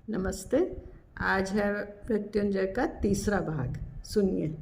नमस्ते। आज है मृत्युंजय का तीसरा भाग। सुनिए।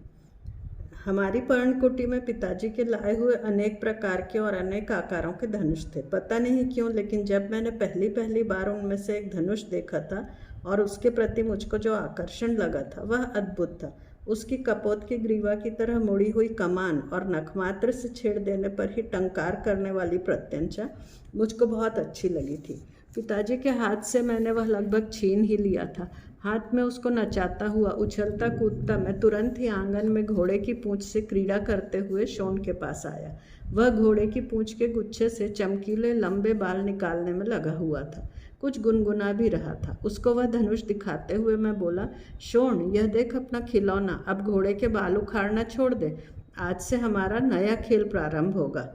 हमारी पर्णकुटी में पिताजी के लाए हुए अनेक प्रकार के और अनेक आकारों के धनुष थे। पता नहीं क्यों, लेकिन जब मैंने पहली पहली बार उनमें से एक धनुष देखा था और उसके प्रति मुझको जो आकर्षण लगा था वह अद्भुत था। उसकी कपोत की ग्रीवा की तरह मुड़ी हुई कमान और नखमात्र से छेड़ देने पर ही टंकार करने वाली प्रत्यंचा मुझको बहुत अच्छी लगी थी। पिताजी के हाथ से मैंने वह लगभग छीन ही लिया था। हाथ में उसको नचाता हुआ उछलता कूदता मैं तुरंत ही आंगन में घोड़े की पूंछ से क्रीड़ा करते हुए शोन के पास आया। वह घोड़े की पूंछ के गुच्छे से चमकीले लंबे बाल निकालने में लगा हुआ था। कुछ गुनगुना भी रहा था। उसको वह धनुष दिखाते हुए मैं बोला, शोन, यह देख अपना खिलौना। अब घोड़े के बाल उखाड़ना छोड़ दे। आज से हमारा नया खेल प्रारंभ होगा।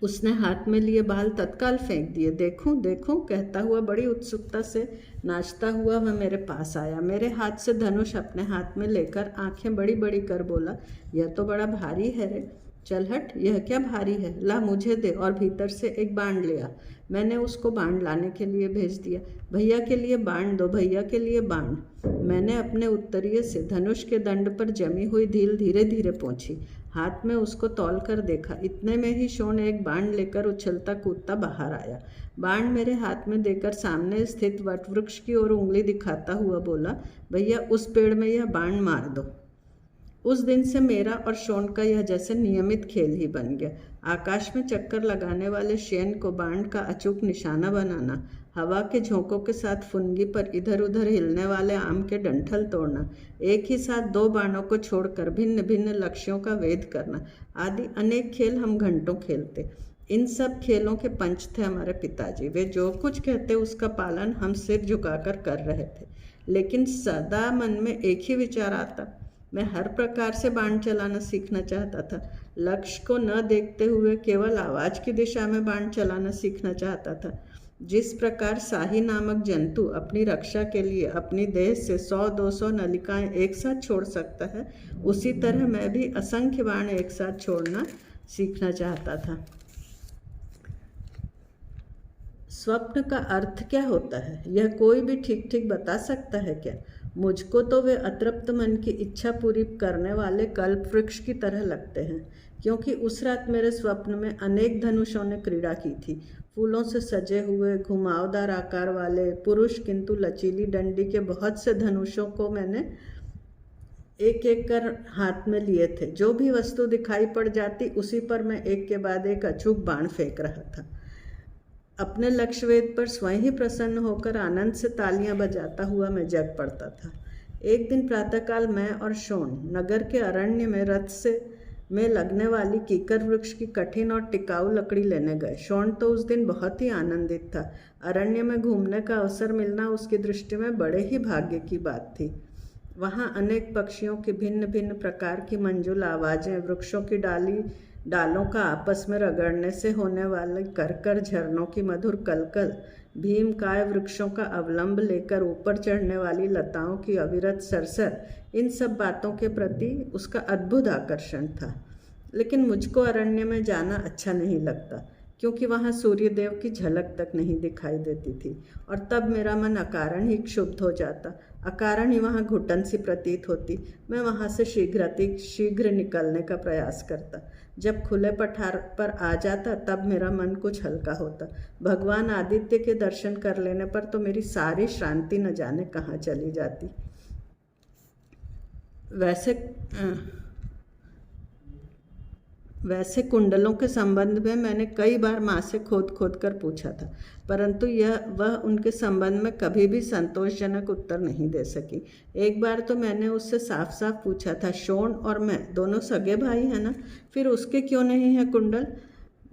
उसने हाथ में लिए बाल तत्काल फेंक दिए। देखूं देखूं कहता हुआ बड़ी उत्सुकता से नाचता हुआ वह मेरे पास आया। मेरे हाथ से धनुष अपने हाथ में लेकर आंखें बड़ी बड़ी कर बोला, यह तो बड़ा भारी है रे। चल हट, यह क्या भारी है, ला मुझे दे। और भीतर से एक बाण ले आ। मैंने उसको बाण लाने के लिए भेज दिया। भैया के लिए बाण दो, भैया के लिए बाण। मैंने अपने उत्तरीय से धनुष के दंड पर जमी हुई धील धीरे धीरे पोंछी। हाथ में उसको तौल कर देखा। इतने में ही शोन एक बाण लेकर उछलता कूदता बाहर आया। बाण मेरे हाथ में देकर सामने स्थित वटवृक्ष की ओर उंगली दिखाता हुआ बोला, भैया उस पेड़ में यह बाण मार दो। उस दिन से मेरा और शोन का यह जैसे नियमित खेल ही बन गया। आकाश में चक्कर लगाने वाले शेन को बाण का अचूक निशाना बनाना, हवा के झोंकों के साथ फुनगी पर इधर उधर हिलने वाले आम के डंठल तोड़ना, एक ही साथ दो बाणों को छोड़कर भिन्न भिन्न लक्ष्यों का वेध करना आदि अनेक खेल हम घंटों खेलते। इन सब खेलों के पंच थे हमारे पिताजी। वे जो कुछ कहते उसका पालन हम सिर झुकाकर कर रहे थे। लेकिन सदा मन में एक ही विचार आता, मैं हर प्रकार से बाण चलाना सीखना चाहता था। लक्ष्य को न देखते हुए केवल आवाज की दिशा में बाण चलाना सीखना चाहता था। जिस प्रकार साही नामक जंतु अपनी रक्षा के लिए अपनी देह से 100-200 नलिकाएं एक साथ छोड़ सकता है, उसी तरह मैं भी असंख्य बाण एक साथ छोड़ना सीखना चाहता था। स्वप्न का अर्थ क्या होता है, यह कोई भी ठीक ठीक बता सकता है क्या? मुझको तो वे अतृप्त मन की इच्छा पूरी करने वाले कल्प वृक्ष की तरह लगते हैं, क्योंकि उस रात मेरे स्वप्न में अनेक धनुषों ने क्रीड़ा की थी। फूलों से सजे हुए घुमावदार आकार वाले पुरुष किंतु लचीली डंडी के बहुत से धनुषों को मैंने एक एक कर हाथ में लिए थे। जो भी वस्तु दिखाई पड़ जाती उसी पर मैं एक के बाद एक अचूक बाण फेंक रहा था। अपने लक्ष्यवेद पर स्वयं ही प्रसन्न होकर आनंद से तालियां बजाता हुआ मैं जग पड़ता था। एक दिन प्रातःकाल मैं और शोन नगर के अरण्य में रथ से में लगने वाली कीकर वृक्ष की कठिन और टिकाऊ लकड़ी लेने गए। शोन तो उस दिन बहुत ही आनंदित था। अरण्य में घूमने का अवसर मिलना उसकी दृष्टि में बड़े ही भाग्य की बात थी। वहाँ अनेक पक्षियों की भिन्न भिन्न प्रकार की मंजुल आवाज़ें, वृक्षों की डालों का आपस में रगड़ने से होने वाले करकर झरनों की मधुर कलकल, भीमकाय वृक्षों का अवलंब लेकर ऊपर चढ़ने वाली लताओं की अविरत सरसर, इन सब बातों के प्रति उसका अद्भुत आकर्षण था। लेकिन मुझको अरण्य में जाना अच्छा नहीं लगता, क्योंकि वहाँ सूर्यदेव की झलक तक नहीं दिखाई देती थी और तब मेरा मन अकारण ही क्षुब्ध हो जाता। अकारण ही वहाँ घुटन सी प्रतीत होती। मैं वहाँ से शीघ्र निकलने का प्रयास करता। जब खुले पठार पर आ जाता तब मेरा मन कुछ हल्का होता। भगवान आदित्य के दर्शन कर लेने पर तो मेरी सारी श्रांति न जाने कहाँ चली जाती। वैसे कुंडलों के संबंध में मैंने कई बार माँ से खोद खोद कर पूछा था, परंतु वह उनके संबंध में कभी भी संतोषजनक उत्तर नहीं दे सकी। एक बार तो मैंने उससे साफ साफ पूछा था, शोन और मैं दोनों सगे भाई हैं ना, फिर उसके क्यों नहीं है कुंडल?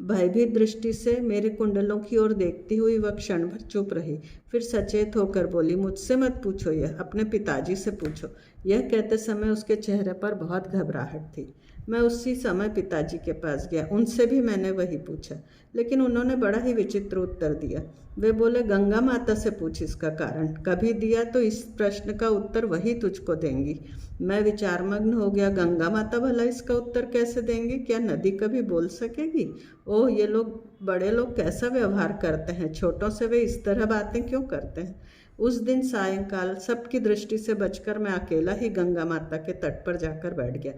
भयभीत दृष्टि से मेरे कुंडलों की ओर देखती हुई वह क्षण भर चुप रही। फिर सचेत होकर बोली, मुझसे मत पूछो, यह अपने पिताजी से पूछो। यह कहते समय उसके चेहरे पर बहुत घबराहट थी। मैं उसी समय पिताजी के पास गया। उनसे भी मैंने वही पूछा, लेकिन उन्होंने बड़ा ही विचित्र उत्तर दिया। वे बोले, गंगा माता से पूछ इसका कारण, कभी दिया तो इस प्रश्न का उत्तर वही तुझको देंगी। मैं विचारमग्न हो गया, गंगा माता भला इसका उत्तर कैसे देंगी? क्या नदी कभी बोल सकेगी? ओह, ये लोग बड़े लोग कैसा व्यवहार करते हैं, छोटों से वे इस तरह बातें क्यों करते हैं? उस दिन सायंकाल सबकी दृष्टि से बचकर मैं अकेला ही गंगा माता के तट पर जाकर बैठ गया।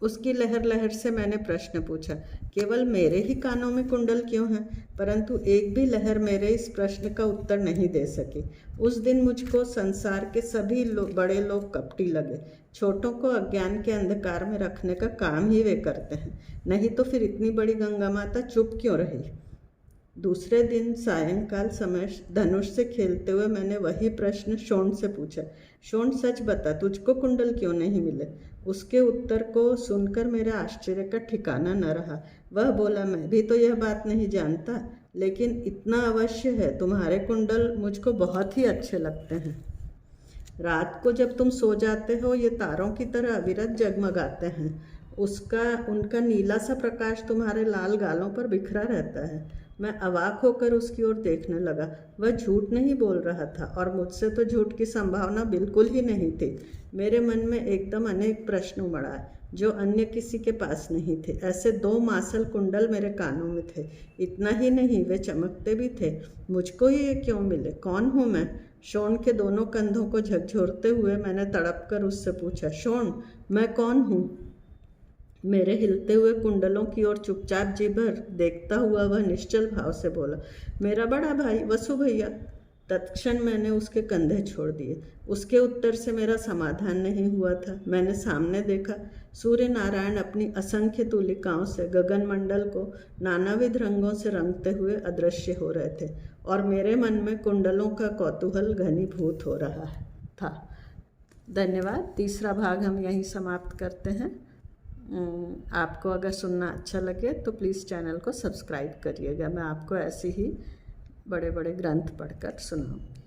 उसकी लहर लहर से मैंने प्रश्न पूछा, केवल मेरे ही कानों में कुंडल क्यों हैं? परंतु एक भी लहर मेरे इस प्रश्न का उत्तर नहीं दे सकी। उस दिन मुझको संसार के सभी बड़े लोग कपटी लगे। छोटों को अज्ञान के अंधकार में रखने का काम ही वे करते हैं, नहीं तो फिर इतनी बड़ी गंगा माता चुप क्यों रही? दूसरे दिन सायंकाल समय धनुष से खेलते हुए मैंने वही प्रश्न शोण से पूछा, शोण सच बता, तुझको कुंडल क्यों नहीं मिले? उसके उत्तर को सुनकर मेरे आश्चर्य का ठिकाना न रहा। वह बोला, मैं भी तो यह बात नहीं जानता, लेकिन इतना अवश्य है, तुम्हारे कुंडल मुझको बहुत ही अच्छे लगते हैं। रात को जब तुम सो जाते हो, ये तारों की तरह अविरत जगमगाते हैं। उनका नीला सा प्रकाश तुम्हारे लाल गालों पर बिखरा रहता है। मैं अवाक होकर उसकी ओर देखने लगा। वह झूठ नहीं बोल रहा था और मुझसे तो झूठ की संभावना बिल्कुल ही नहीं थी। मेरे मन में एकदम अनेक प्रश्न उमड़ आए जो अन्य किसी के पास नहीं थे। ऐसे 2 मासल कुंडल मेरे कानों में थे। इतना ही नहीं, वे चमकते भी थे। मुझको ही ये क्यों मिले? कौन हूँ मैं? शोण के दोनों कंधों को झकझोरते हुए मैंने तड़प कर उससे पूछा, शोण, मैं कौन हूँ? मेरे हिलते हुए कुंडलों की ओर चुपचाप जी भर देखता हुआ वह निश्चल भाव से बोला, मेरा बड़ा भाई वसु भैया। तत्क्षण मैंने उसके कंधे छोड़ दिए। उसके उत्तर से मेरा समाधान नहीं हुआ था। मैंने सामने देखा, सूर्य नारायण अपनी असंख्य तूलिकाओं से गगन मंडल को नानाविध रंगों से रंगते हुए अदृश्य हो रहे थे और मेरे मन में कुंडलों का कौतूहल घनीभूत हो रहा था। धन्यवाद। तीसरा भाग हम यहीं समाप्त करते हैं। आपको अगर सुनना अच्छा लगे तो प्लीज़ चैनल को सब्सक्राइब करिएगा। मैं आपको ऐसे ही बड़े बड़े ग्रंथ पढ़कर सुनाऊंगी।